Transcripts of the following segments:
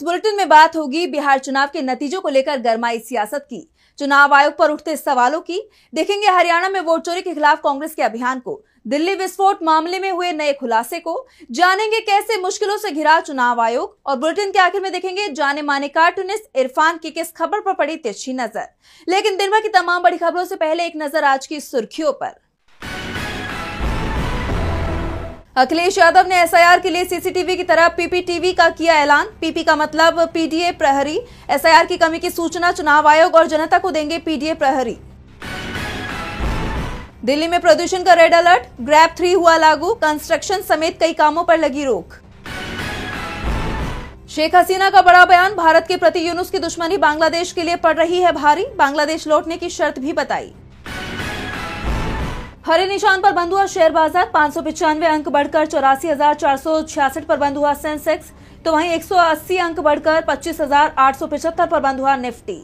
Bulletin में बात होगी बिहार चुनाव के नतीजों को लेकर गरमाई सियासत की, चुनाव आयोग पर उठते सवालों की, देखेंगे हरियाणा में वोट चोरी के खिलाफ कांग्रेस के अभियान को, दिल्ली विस्फोट मामले में हुए नए खुलासे को, जानेंगे कैसे मुश्किलों से घिरा चुनाव आयोग और बुलेटिन के आखिर में देखेंगे जाने माने कार्टूनिस्ट इरफान की किस खबर पर पड़ी तिरछी नजर। लेकिन दिन भर की तमाम बड़ी खबरों से पहले एक नजर आज की सुर्खियों पर। अखिलेश यादव ने एसआईआर के लिए सीसीटीवी की तरह पीपीटीवी का किया ऐलान। पीपी का मतलब पीडीए प्रहरी। एसआईआर की कमी की सूचना चुनाव आयोग और जनता को देंगे पीडीए प्रहरी। दिल्ली में प्रदूषण का रेड अलर्ट, ग्रैब 3 हुआ लागू, कंस्ट्रक्शन समेत कई कामों पर लगी रोक। शेख हसीना का बड़ा बयान, भारत के प्रति यूनुस की दुश्मनी बांग्लादेश के लिए पड़ रही है भारी, बांग्लादेश लौटने की शर्त भी बताई। हरे निशान पर बंद हुआ शेयर बाजार, 595 अंक बढ़कर 84,466 पर बंद हुआ सेंसेक्स, तो वहीं 180 अंक बढ़कर 25,875 पर बंद हुआ निफ्टी।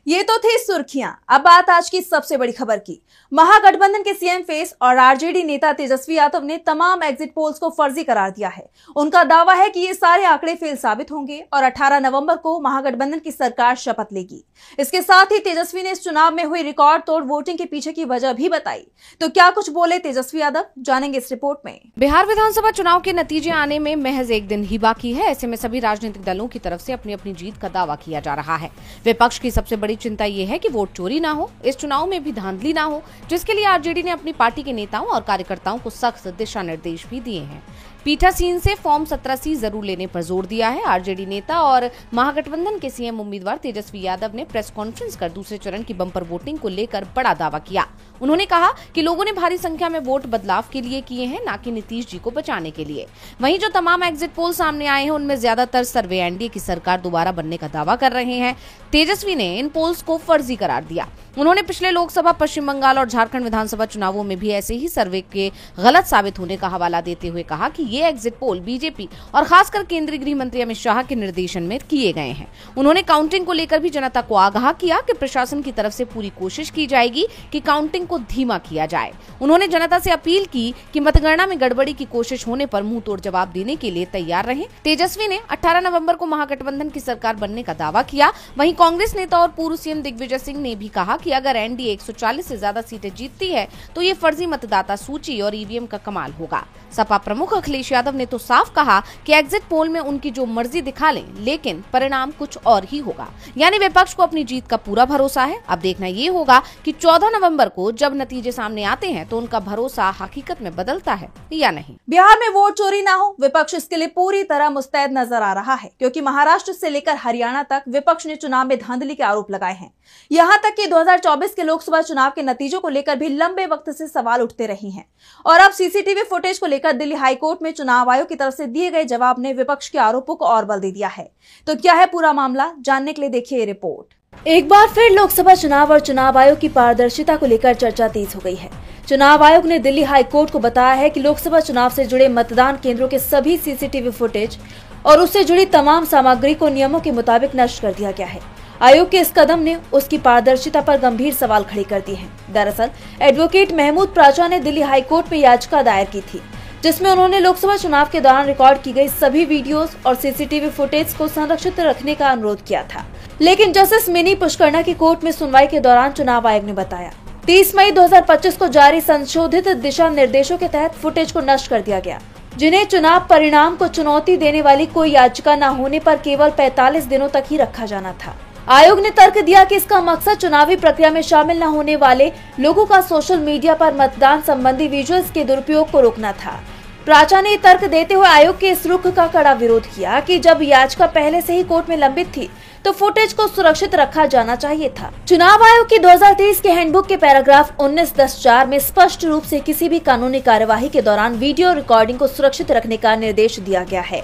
ये तो थी सुर्खियां। अब बात आज की सबसे बड़ी खबर की। महागठबंधन के सीएम फेस और आरजेडी नेता तेजस्वी यादव ने तमाम एग्जिट पोल्स को फर्जी करार दिया है। उनका दावा है कि ये सारे आंकड़े फेल साबित होंगे और 18 नवंबर को महागठबंधन की सरकार शपथ लेगी। इसके साथ ही तेजस्वी ने इस चुनाव में हुई रिकॉर्ड तोड़ वोटिंग के पीछे की वजह भी बताई। तो क्या कुछ बोले तेजस्वी यादव, जानेंगे इस रिपोर्ट में। बिहार विधानसभा चुनाव के नतीजे आने में महज एक दिन ही बाकी है। ऐसे में सभी राजनीतिक दलों की तरफ से अपनी अपनी जीत का दावा किया जा रहा है। विपक्ष की सबसे बड़ी चिंता ये है कि वोट चोरी ना हो, इस चुनाव में भी धांधली ना हो, जिसके लिए आरजेडी ने अपनी पार्टी के नेताओं और कार्यकर्ताओं को सख्त दिशा निर्देश भी दिए हैं। पीठासीन से फॉर्म 17C जरूर लेने पर जोर दिया है। आरजेडी नेता और महागठबंधन के सीएम उम्मीदवार तेजस्वी यादव ने प्रेस कॉन्फ्रेंस कर दूसरे चरण की बम्पर वोटिंग को लेकर बड़ा दावा किया। उन्होंने कहा कि लोगों ने भारी संख्या में वोट बदलाव के लिए किए हैं, ना कि नीतीश जी को बचाने के लिए। वहीं जो तमाम एग्जिट पोल सामने आए हैं उनमें ज्यादातर सर्वे एनडीए की सरकार दोबारा बनने का दावा कर रहे हैं। तेजस्वी ने इन पोल्स को फर्जी करार दिया। उन्होंने पिछले लोकसभा, पश्चिम बंगाल और झारखंड विधानसभा चुनावों में भी ऐसे ही सर्वे के गलत साबित होने का हवाला देते हुए कहा कि ये एग्जिट पोल बीजेपी और खासकर केंद्रीय गृह मंत्री अमित शाह के निर्देशन में किए गए हैं। उन्होंने काउंटिंग को लेकर भी जनता को आगाह किया कि प्रशासन की तरफ से पूरी कोशिश की जाएगी कि काउंटिंग को धीमा किया जाए। उन्होंने जनता से अपील की कि मतगणना में गड़बड़ी की कोशिश होने पर मुंह तोड़ जवाब देने के लिए तैयार रहें। तेजस्वी ने 18 नवंबर को महागठबंधन की सरकार बनने का दावा किया। वहीं कांग्रेस नेता और पूर्व सीएम दिग्विजय सिंह ने भी कहा कि अगर एनडीए 140 से ज्यादा सीटें जीतती है तो ये फर्जी मतदाता सूची और ईवीएम का कमाल होगा। सपा प्रमुख अखिलेश यादव ने तो साफ कहा कि एग्जिट पोल में उनकी जो मर्जी दिखा लें, लेकिन परिणाम कुछ और ही होगा। यानी विपक्ष को अपनी जीत का पूरा भरोसा है। अब देखना ये होगा कि 14 नवंबर को जब नतीजे सामने आते हैं तो उनका भरोसा हकीकत में बदलता है या नहीं। बिहार में वोट चोरी ना हो, विपक्ष इसके लिए पूरी तरह मुस्तैद नजर आ रहा है, क्योंकि महाराष्ट्र से लेकर हरियाणा तक विपक्ष ने चुनाव में धांधली के आरोप लगाए हैं। यहाँ तक कि 2024 के लोकसभा चुनाव के नतीजों को लेकर भी लंबे वक्त से सवाल उठते रहे हैं। और अब सीसीटीवी फुटेज को लेकर दिल्ली हाईकोर्ट में चुनाव आयोग की तरफ से दिए गए जवाब ने विपक्ष के आरोपों को और बल दे दिया है। तो क्या है पूरा मामला, जानने के लिए देखिए ये रिपोर्ट। एक बार फिर लोकसभा चुनाव और चुनाव आयोग की पारदर्शिता को लेकर चर्चा तेज हो गई है। चुनाव आयोग ने दिल्ली हाईकोर्ट को बताया है कि लोकसभा चुनाव से जुड़े मतदान केंद्रों के सभी सीसीटीवी फुटेज और उससे जुड़ी तमाम सामग्री को नियमों के मुताबिक नष्ट कर दिया गया है। आयोग के इस कदम ने उसकी पारदर्शिता पर गंभीर सवाल खड़े कर दिए हैं। दरअसल एडवोकेट महमूद प्राचा ने दिल्ली हाईकोर्ट में याचिका दायर की थी, जिसमें उन्होंने लोकसभा चुनाव के दौरान रिकॉर्ड की गई सभी वीडियोस और सीसीटीवी फुटेज को संरक्षित रखने का अनुरोध किया था। लेकिन जस्टिस मिनी पुष्करना की कोर्ट में सुनवाई के दौरान चुनाव आयोग ने बताया 30 मई 2025 को जारी संशोधित दिशा निर्देशों के तहत फुटेज को नष्ट कर दिया गया, जिन्हें चुनाव परिणाम को चुनौती देने वाली कोई याचिका न होने पर केवल 45 दिनों तक ही रखा जाना था। आयोग ने तर्क दिया कि इसका मकसद चुनावी प्रक्रिया में शामिल न होने वाले लोगों का सोशल मीडिया पर मतदान संबंधी विजुअल्स के दुरुपयोग को रोकना था। प्राचा ने तर्क देते हुए आयोग के इस रुख का कड़ा विरोध किया कि जब याचिका पहले से ही कोर्ट में लंबित थी तो फुटेज को सुरक्षित रखा जाना चाहिए था। चुनाव आयोग की 2023 के हैंडबुक के पैराग्राफ 19-10-4 में स्पष्ट रूप से किसी भी कानूनी कार्यवाही के दौरान वीडियो रिकॉर्डिंग को सुरक्षित रखने का निर्देश दिया गया है।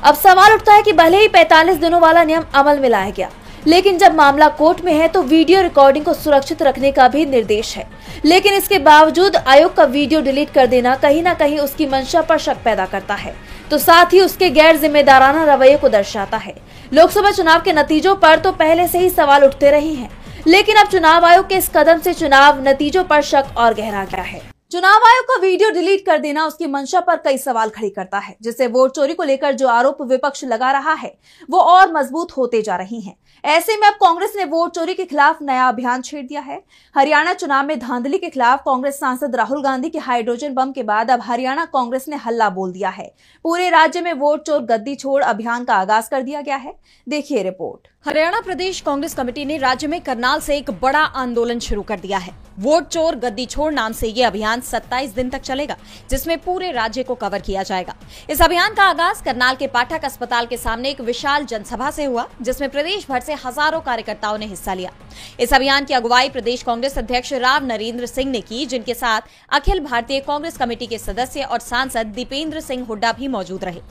अब सवाल उठता है कि भले ही 45 दिनों वाला नियम अमल में लाया गया, लेकिन जब मामला कोर्ट में है तो वीडियो रिकॉर्डिंग को सुरक्षित रखने का भी निर्देश है। लेकिन इसके बावजूद आयोग का वीडियो डिलीट कर देना कहीं न कहीं उसकी मंशा पर शक पैदा करता है, तो साथ ही उसके गैर जिम्मेदाराना रवैये को दर्शाता है। लोकसभा चुनाव के नतीजों पर तो पहले से ही सवाल उठते रहे हैं, लेकिन अब चुनाव आयोग के इस कदम से चुनाव नतीजों पर शक और गहरा गया है। चुनाव आयोग का वीडियो डिलीट कर देना उसकी मंशा पर कई सवाल खड़े करता है, जिससे वोट चोरी को लेकर जो आरोप विपक्ष लगा रहा है वो और मजबूत होते जा रही हैं। ऐसे में अब कांग्रेस ने वोट चोरी के खिलाफ नया अभियान छेड़ दिया है। हरियाणा चुनाव में धांधली के खिलाफ कांग्रेस सांसद राहुल गांधी के हाइड्रोजन बम के बाद अब हरियाणा कांग्रेस ने हल्ला बोल दिया है। पूरे राज्य में वोट चोर गद्दी छोड़ अभियान का आगाज कर दिया गया है। देखिए रिपोर्ट। हरियाणा प्रदेश कांग्रेस कमेटी ने राज्य में करनाल से एक बड़ा आंदोलन शुरू कर दिया है। वोट चोर गद्दी छोड़ नाम से ये अभियान 27 दिन तक चलेगा, जिसमें पूरे राज्य को कवर किया जाएगा। इस अभियान का आगाज करनाल के पाठक अस्पताल के सामने एक विशाल जनसभा से हुआ, जिसमें प्रदेश भर से हजारों कार्यकर्ताओं ने हिस्सा लिया। इस अभियान की अगुवाई प्रदेश कांग्रेस अध्यक्ष राव नरेंद्र सिंह ने की, जिनके साथ अखिल भारतीय कांग्रेस कमेटी के सदस्य और सांसद दीपेंद्र सिंह हुड्डा भी मौजूद रहे।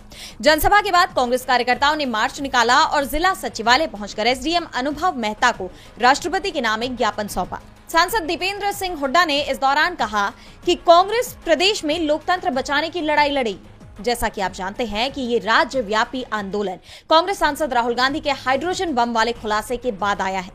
जनसभा के बाद कांग्रेस कार्यकर्ताओं ने मार्च निकाला और जिला सचिवालय पहुंचकर एसडीएम अनुभव मेहता को राष्ट्रपति के नाम एक ज्ञापन सौंपा। सांसद दीपेंद्र सिंह हुड्डा ने इस दौरान कहा कि कांग्रेस प्रदेश में लोकतंत्र बचाने की लड़ाई लड़ी। जैसा कि आप जानते हैं कि ये राज्यव्यापी आंदोलन कांग्रेस सांसद राहुल गांधी के हाइड्रोजन बम वाले खुलासे के बाद आया है।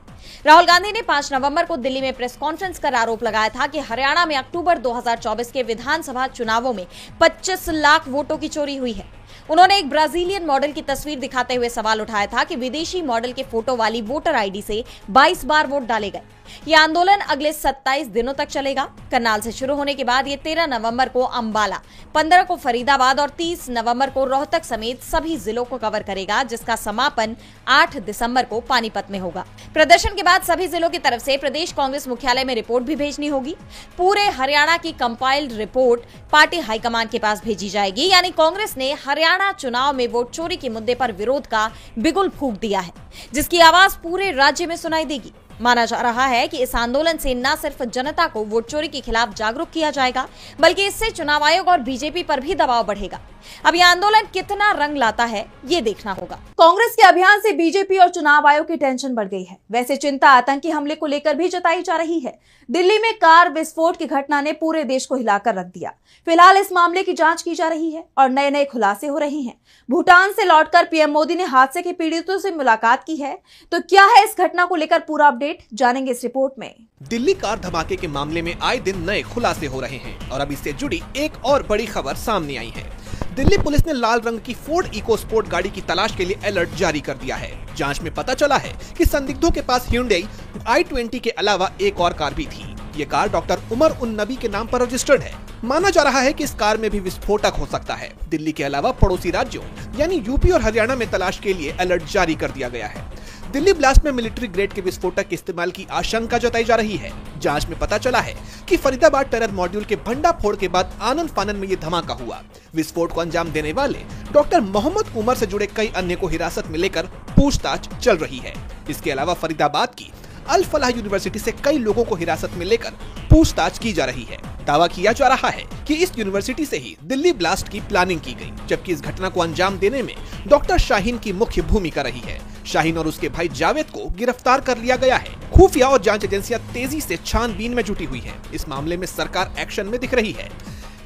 राहुल गांधी ने 5 नवंबर को दिल्ली में प्रेस कॉन्फ्रेंस कर आरोप लगाया था कि हरियाणा में अक्टूबर 2024 के विधानसभा चुनावों में 25 लाख वोटों की चोरी हुई है। उन्होंने एक ब्राजीलियन मॉडल की तस्वीर दिखाते हुए सवाल उठाया था कि विदेशी मॉडल के फोटो वाली वोटर आईडी से 22 बार वोट डाले गए। यह आंदोलन अगले 27 दिनों तक चलेगा। करनाल से शुरू होने के बाद ये 13 नवंबर को अंबाला, 15 को फरीदाबाद और 30 नवंबर को रोहतक समेत सभी जिलों को कवर करेगा, जिसका समापन 8 दिसंबर को पानीपत में होगा। प्रदर्शन के बाद सभी जिलों की तरफ से प्रदेश कांग्रेस मुख्यालय में रिपोर्ट भी भेजनी होगी। पूरे हरियाणा की कंपाइल्ड रिपोर्ट पार्टी हाईकमान के पास भेजी जाएगी। यानी कांग्रेस ने हरियाणा चुनाव में वोट चोरी के मुद्दे पर विरोध का बिगुल फूंक दिया है, जिसकी आवाज पूरे राज्य में सुनाई देगी। माना जा रहा है कि इस आंदोलन से न सिर्फ जनता को वोट चोरी के खिलाफ जागरूक किया जाएगा, बल्कि इससे चुनाव आयोग और बीजेपी पर भी दबाव बढ़ेगा। अब यह आंदोलन कितना रंग लाता है, ये देखना होगा। कांग्रेस के अभियान से बीजेपी और चुनाव आयोग की टेंशन बढ़ गई है। वैसे चिंता आतंकी हमले को लेकर भी जताई जा रही है। दिल्ली में कार विस्फोट की घटना ने पूरे देश को हिलाकर रख दिया। फिलहाल इस मामले की जांच की जा रही है और नए नए खुलासे हो रहे हैं। भूटान से लौटकर पीएम मोदी ने हादसे के पीड़ितों से मुलाकात की है। तो क्या है इस घटना को लेकर पूरा अपडेट, जानेंगे इस रिपोर्ट में। दिल्ली कार धमाके के मामले में आए दिन नए खुलासे हो रहे हैं और अब इससे जुड़ी एक और बड़ी खबर सामने आई है। दिल्ली पुलिस ने लाल रंग की फोर्ड इको स्पोर्ट गाड़ी की तलाश के लिए अलर्ट जारी कर दिया है। जांच में पता चला है कि संदिग्धों के पास Hyundai i20 के अलावा एक और कार भी थी। ये कार डॉक्टर उमर उन नबी के नाम पर रजिस्टर्ड है। माना जा रहा है कि इस कार में भी विस्फोटक हो सकता है। दिल्ली के अलावा पड़ोसी राज्यों यानी यूपी और हरियाणा में तलाश के लिए अलर्ट जारी कर दिया गया है। दिल्ली ब्लास्ट में मिलिट्री ग्रेड के विस्फोटक के इस्तेमाल की आशंका जताई जा रही है। जांच में पता चला है कि फरीदाबाद टेरर मॉड्यूल के भंडाफोड़ के बाद आनन फानन में ये धमाका हुआ। विस्फोट को अंजाम देने वाले डॉक्टर मोहम्मद उमर से जुड़े कई अन्य को हिरासत में लेकर पूछताछ चल रही है। इसके अलावा फरीदाबाद की अल फलाह यूनिवर्सिटी से कई लोगों को हिरासत में लेकर पूछताछ की जा रही है। दावा किया जा रहा है कि इस यूनिवर्सिटी से ही दिल्ली ब्लास्ट की प्लानिंग की गई, जबकि इस घटना को अंजाम देने में डॉक्टर शाहीन की मुख्य भूमिका रही है। शाहीन और उसके भाई जावेद को गिरफ्तार कर लिया गया है। खुफिया और जांच एजेंसियां तेजी से छानबीन में जुटी हुई है। इस मामले में सरकार एक्शन में दिख रही है।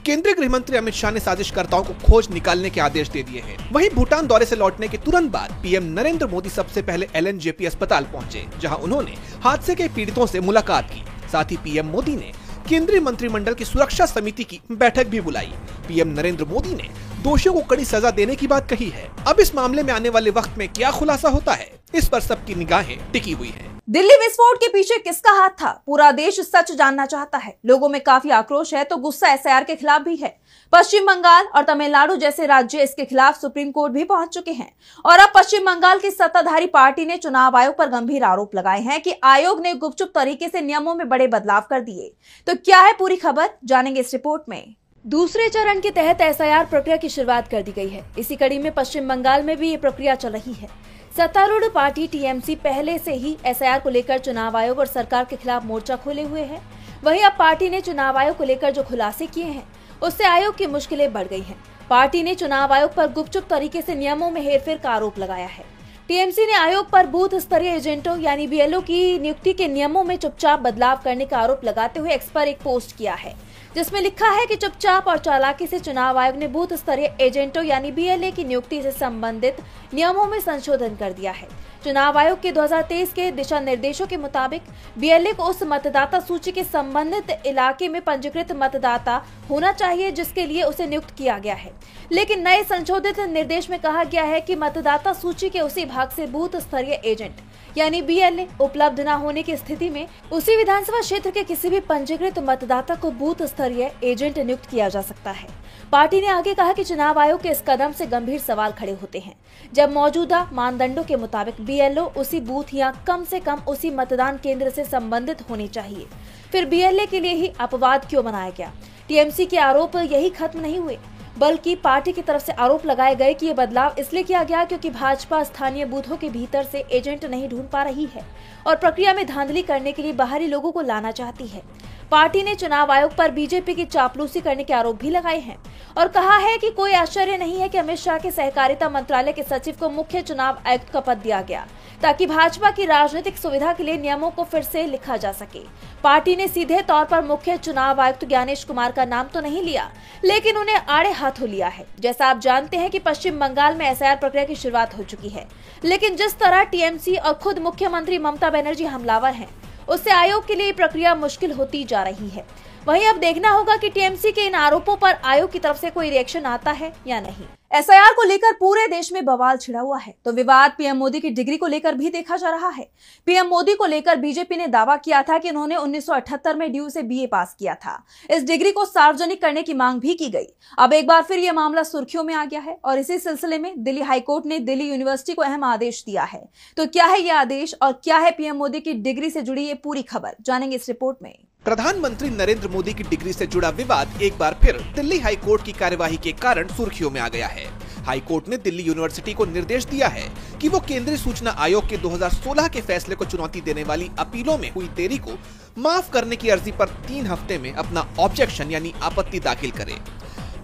केंद्रीय गृह मंत्री अमित शाह ने साजिशकर्ताओं को खोज निकालने के आदेश दे दिए हैं। वहीं भूटान दौरे से लौटने के तुरंत बाद पीएम नरेंद्र मोदी सबसे पहले LNJP अस्पताल पहुंचे, जहां उन्होंने हादसे के पीड़ितों से मुलाकात की। साथ ही पीएम मोदी ने केंद्रीय मंत्रिमंडल की सुरक्षा समिति की बैठक भी बुलाई। पीएम नरेंद्र मोदी ने दोषियों को कड़ी सजा देने की बात कही है। अब इस मामले में आने वाले वक्त में क्या खुलासा होता है, इस पर सबकी निगाहें टिकी हुई हैं। दिल्ली विस्फोट के पीछे किसका हाथ था, पूरा देश सच जानना चाहता है। लोगों में काफी आक्रोश है तो गुस्सा SIR के खिलाफ भी है। पश्चिम बंगाल और तमिलनाडु जैसे राज्य इसके खिलाफ सुप्रीम कोर्ट भी पहुंच चुके हैं और अब पश्चिम बंगाल की सत्ताधारी पार्टी ने चुनाव आयोग पर गंभीर आरोप लगाए हैं कि आयोग ने गुपचुप तरीके से नियमों में बड़े बदलाव कर दिए। तो क्या है पूरी खबर, जानेंगे इस रिपोर्ट में। दूसरे चरण के तहत SIR प्रक्रिया की शुरुआत कर दी गई है। इसी कड़ी में पश्चिम बंगाल में भी ये प्रक्रिया चल रही है। सत्तारूढ़ पार्टी TMC पहले से ही SIR को लेकर चुनाव आयोग और सरकार के खिलाफ मोर्चा खोले हुए है। वहीं अब पार्टी ने चुनाव आयोग को लेकर जो खुलासे किए हैं उससे आयोग की मुश्किलें बढ़ गई हैं। पार्टी ने चुनाव आयोग पर गुपचुप तरीके से नियमों में हेरफेर का आरोप लगाया है। TMC ने आयोग पर बूथ स्तरीय एजेंटों यानी BLO की नियुक्ति के नियमों में चुपचाप बदलाव करने का आरोप लगाते हुए एक्स पर एक पोस्ट किया है, जिसमें लिखा है कि चुपचाप और चालाकी से चुनाव आयोग ने बूथ स्तरीय एजेंटों यानी BLA की नियुक्ति से संबंधित नियमों में संशोधन कर दिया है। चुनाव आयोग के 2023 के दिशा निर्देशों के मुताबिक BLA को उस मतदाता सूची के संबंधित इलाके में पंजीकृत मतदाता होना चाहिए जिसके लिए उसे नियुक्त किया गया है। लेकिन नए संशोधित निर्देश में कहा गया है कि मतदाता सूची के उसी भाग से बूथ स्तरीय एजेंट यानी BLA उपलब्ध न होने की स्थिति में उसी विधानसभा क्षेत्र के किसी भी पंजीकृत मतदाता को बूथ स्तरीय एजेंट नियुक्त किया जा सकता है। पार्टी ने आगे कहा कि चुनाव आयोग के इस कदम से गंभीर सवाल खड़े होते हैं, जब मौजूदा मानदंडों के मुताबिक BLO उसी बूथ या कम से कम उसी मतदान केंद्र से संबंधित होनी चाहिए। फिर BLA के लिए ही अपवाद क्यों बनाया गया? TMC के आरोप यही खत्म नहीं हुए, बल्कि पार्टी की तरफ से आरोप लगाए गए कि ये बदलाव इसलिए किया गया क्योंकि भाजपा स्थानीय बूथों के भीतर से एजेंट नहीं ढूंढ पा रही है और प्रक्रिया में धांधली करने के लिए बाहरी लोगों को लाना चाहती है। पार्टी ने चुनाव आयोग पर बीजेपी की चापलूसी करने के आरोप भी लगाए हैं और कहा है कि कोई आश्चर्य नहीं है कि अमित शाह के सहकारिता मंत्रालय के सचिव को मुख्य चुनाव आयुक्त का पद दिया गया ताकि भाजपा की राजनीतिक सुविधा के लिए नियमों को फिर से लिखा जा सके। पार्टी ने सीधे तौर पर मुख्य चुनाव आयुक्त ज्ञानेश कुमार का नाम तो नहीं लिया, लेकिन उन्हें आड़े हाथों लिया है। जैसा आप जानते हैं कि पश्चिम बंगाल में SIR प्रक्रिया की शुरुआत हो चुकी है, लेकिन जिस तरह TMC और खुद मुख्यमंत्री ममता बनर्जी हमलावर हैं, उससे आयोग के लिए प्रक्रिया मुश्किल होती जा रही है। वहीं अब देखना होगा कि TMC के इन आरोपों पर आयोग की तरफ से कोई रिएक्शन आता है या नहीं। SIR को लेकर पूरे देश में बवाल छिड़ा हुआ है, तो विवाद PM मोदी की डिग्री को लेकर भी देखा जा रहा है। PM मोदी को लेकर बीजेपी ने दावा किया था कि उन्होंने 1978 में DU से BA पास किया था। इस डिग्री को सार्वजनिक करने की मांग भी की गई। अब एक बार फिर यह मामला सुर्खियों में आ गया है और इसी सिलसिले में दिल्ली हाईकोर्ट ने दिल्ली यूनिवर्सिटी को अहम आदेश दिया है। तो क्या है यह आदेश और क्या है PM मोदी की डिग्री से जुड़ी ये पूरी खबर, जानेंगे इस रिपोर्ट में। प्रधानमंत्री नरेंद्र मोदी की डिग्री से जुड़ा विवाद एक बार फिर दिल्ली हाईकोर्ट की कार्यवाही के कारण सुर्खियों में आ गया है। हाईकोर्ट ने दिल्ली यूनिवर्सिटी को निर्देश दिया है कि वो केंद्रीय सूचना आयोग के 2016 के फैसले को चुनौती देने वाली अपीलों में हुई देरी को माफ करने की अर्जी पर 3 हफ्ते में अपना ऑब्जेक्शन यानी आपत्ति दाखिल करे।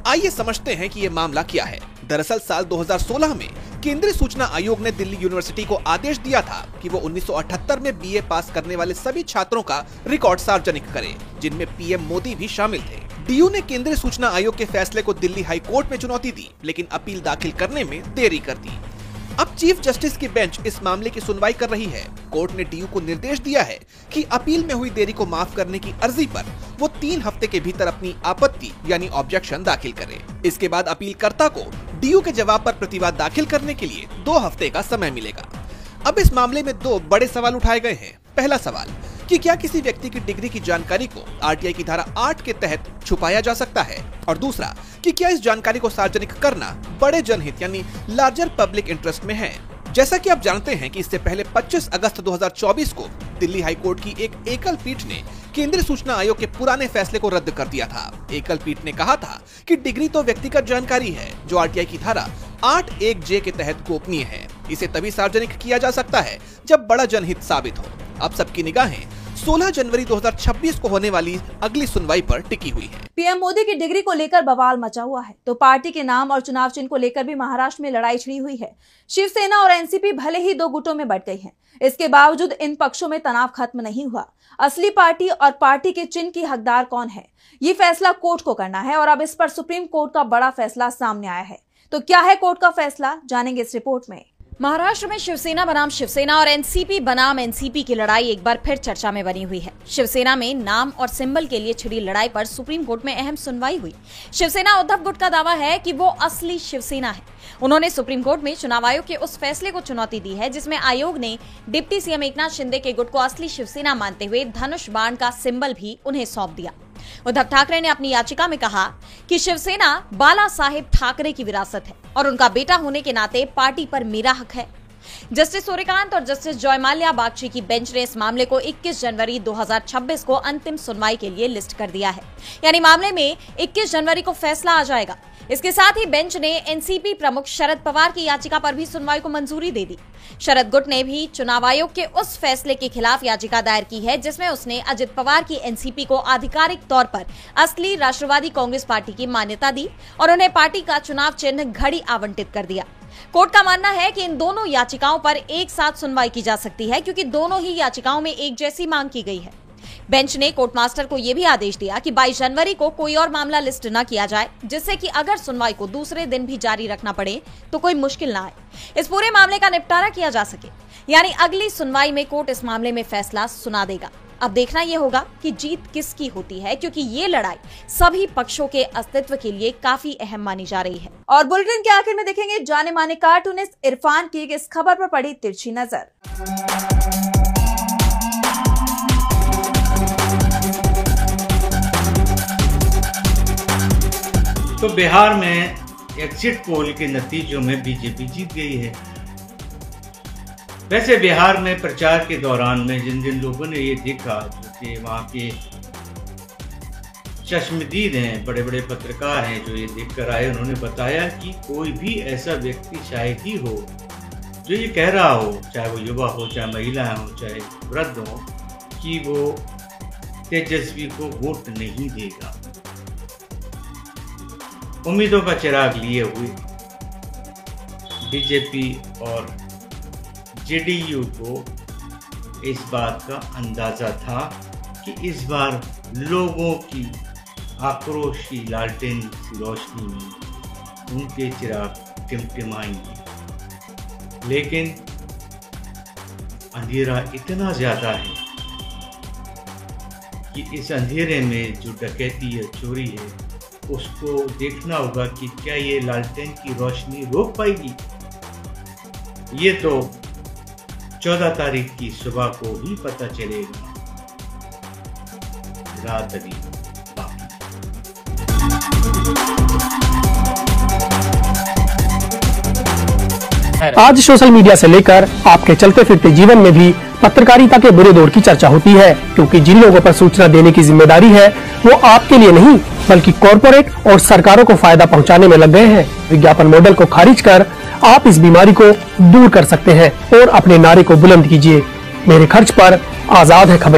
आइए समझते हैं कि ये मामला क्या है। दरअसल साल 2016 में केंद्रीय सूचना आयोग ने दिल्ली यूनिवर्सिटी को आदेश दिया था कि वो 1978 में BA पास करने वाले सभी छात्रों का रिकॉर्ड सार्वजनिक करे, जिनमें PM मोदी भी शामिल थे। DU ने केंद्रीय सूचना आयोग के फैसले को दिल्ली हाई कोर्ट में चुनौती दी, लेकिन अपील दाखिल करने में देरी कर दी। अब चीफ जस्टिस की बेंच इस मामले की सुनवाई कर रही है। कोर्ट ने DU को निर्देश दिया है कि अपील में हुई देरी को माफ करने की अर्जी पर वो 3 हफ्ते के भीतर अपनी आपत्ति यानी ऑब्जेक्शन दाखिल करे। इसके बाद अपीलकर्ता को DU के जवाब पर प्रतिवाद दाखिल करने के लिए 2 हफ्ते का समय मिलेगा। अब इस मामले में 2 बड़े सवाल उठाए गए हैं। पहला सवाल कि क्या किसी व्यक्ति की डिग्री की जानकारी को RTI की धारा 8 के तहत छुपाया जा सकता है, और दूसरा कि क्या इस जानकारी को सार्वजनिक करना बड़े जनहित यानी लार्जर पब्लिक इंटरेस्ट में है। जैसा कि आप जानते हैं कि इससे पहले 25 अगस्त 2024 को दिल्ली हाईकोर्ट की एक एकल पीठ ने केंद्रीय सूचना आयोग के पुराने फैसले को रद्द कर दिया था। एकल पीठ ने कहा था कि डिग्री तो व्यक्तिगत जानकारी है जो RTI की धारा 8(1)J के तहत गोपनीय है। इसे तभी सार्वजनिक किया जा सकता है जब बड़ा जनहित साबित हो। अब सबकी निगाहें 16 जनवरी 2026 को होने वाली अगली सुनवाई पर टिकी हुई है। PM मोदी की डिग्री को लेकर बवाल मचा हुआ है, तो पार्टी के नाम और चुनाव चिन्ह को लेकर भी महाराष्ट्र में लड़ाई छिड़ी हुई है। शिवसेना और NCP भले ही 2 गुटों में बंट गई हैं, इसके बावजूद इन पक्षों में तनाव खत्म नहीं हुआ। असली पार्टी और पार्टी के चिन्ह की हकदार कौन है, ये फैसला कोर्ट को करना है और अब इस पर सुप्रीम कोर्ट का बड़ा फैसला सामने आया है। तो क्या है कोर्ट का फैसला, जानेंगे इस रिपोर्ट में। महाराष्ट्र में शिवसेना बनाम शिवसेना और NCP बनाम NCP की लड़ाई एक बार फिर चर्चा में बनी हुई है। शिवसेना में नाम और सिंबल के लिए छिड़ी लड़ाई पर सुप्रीम कोर्ट में अहम सुनवाई हुई। शिवसेना उद्धव गुट का दावा है कि वो असली शिवसेना है। उन्होंने सुप्रीम कोर्ट में चुनाव आयोग के उस फैसले को चुनौती दी है जिसमें आयोग ने डिप्टी CM एकनाथ शिंदे के गुट को असली शिवसेना मानते हुए धनुष बाण का सिंबल भी उन्हें सौंप दिया। उद्धव ठाकरे ने अपनी याचिका में कहा कि शिवसेना बाला साहेब ठाकरे की विरासत है और उनका बेटा होने के नाते पार्टी पर मेरा हक है। जस्टिस सूर्यकांत और जस्टिस जयमाल्या बागची की बेंच ने इस मामले को 21 जनवरी 2026 को अंतिम सुनवाई के लिए लिस्ट कर दिया है, यानी मामले में 21 जनवरी को फैसला आ जाएगा। इसके साथ ही बेंच ने NCP प्रमुख शरद पवार की याचिका पर भी सुनवाई को मंजूरी दे दी। शरद गुट ने भी चुनाव आयोग के उस फैसले के खिलाफ याचिका दायर की है जिसमें उसने अजित पवार की NCP को आधिकारिक तौर पर असली राष्ट्रवादी कांग्रेस पार्टी की मान्यता दी और उन्हें पार्टी का चुनाव चिन्ह घड़ी आवंटित कर दिया। कोर्ट का मानना है कि इन दोनों याचिकाओं पर एक साथ सुनवाई की जा सकती है क्योंकि दोनों ही याचिकाओं में एक जैसी मांग की गई है। बेंच ने कोर्ट मास्टर को यह भी आदेश दिया कि 22 जनवरी को कोई और मामला लिस्ट न किया जाए, जिससे कि अगर सुनवाई को दूसरे दिन भी जारी रखना पड़े तो कोई मुश्किल न आए, इस पूरे मामले का निपटारा किया जा सके। यानी अगली सुनवाई में कोर्ट इस मामले में फैसला सुना देगा। अब देखना यह होगा कि जीत किसकी होती है, क्योंकि ये लड़ाई सभी पक्षों के अस्तित्व के लिए काफी अहम मानी जा रही है। और बुलेटिन के आखिर में देखेंगे जाने माने कार्टूनिस्ट इरफान की इस खबर पर पड़ी तिरछी नजर। तो बिहार में एग्जिट पोल के नतीजों में बीजेपी जीत गई है। वैसे बिहार में प्रचार के दौरान में जिन जिन लोगों ने ये देखा, जो कि वहाँ के चश्मदीद हैं, बड़े बड़े पत्रकार हैं, जो ये देखकर आए, उन्होंने बताया कि कोई भी ऐसा व्यक्ति शायद ही हो जो ये कह रहा हो, चाहे वो युवा हो, चाहे महिलाएं हो, चाहे वृद्ध हो, कि वो तेजस्वी को वोट नहीं देगा। उम्मीदों का चिराग लिए हुए बीजेपी और जेडीयू को इस बात का अंदाजा था कि इस बार लोगों की आक्रोश की लालटेन की रोशनी में उनके चिराग टिमटिमाएंगे। लेकिन अंधेरा इतना ज्यादा है कि इस अंधेरे में जो डकैती या चोरी है, उसको देखना होगा कि क्या ये लालटेन की रोशनी रोक पाएगी। ये तो 14 तारीख की सुबह को ही पता चलेगा। रात अभी बाकी। आज सोशल मीडिया से लेकर आपके चलते फिरते जीवन में भी पत्रकारिता के बुरे दौर की चर्चा होती है, क्योंकि जिन लोगों पर सूचना देने की जिम्मेदारी है वो आपके लिए नहीं बल्कि कॉरपोरेट और सरकारों को फायदा पहुंचाने में लग गए हैं। विज्ञापन मॉडल को खारिज कर आप इस बीमारी को दूर कर सकते हैं और अपने नारे को बुलंद कीजिए। मेरे खर्च पर आजाद है खबर।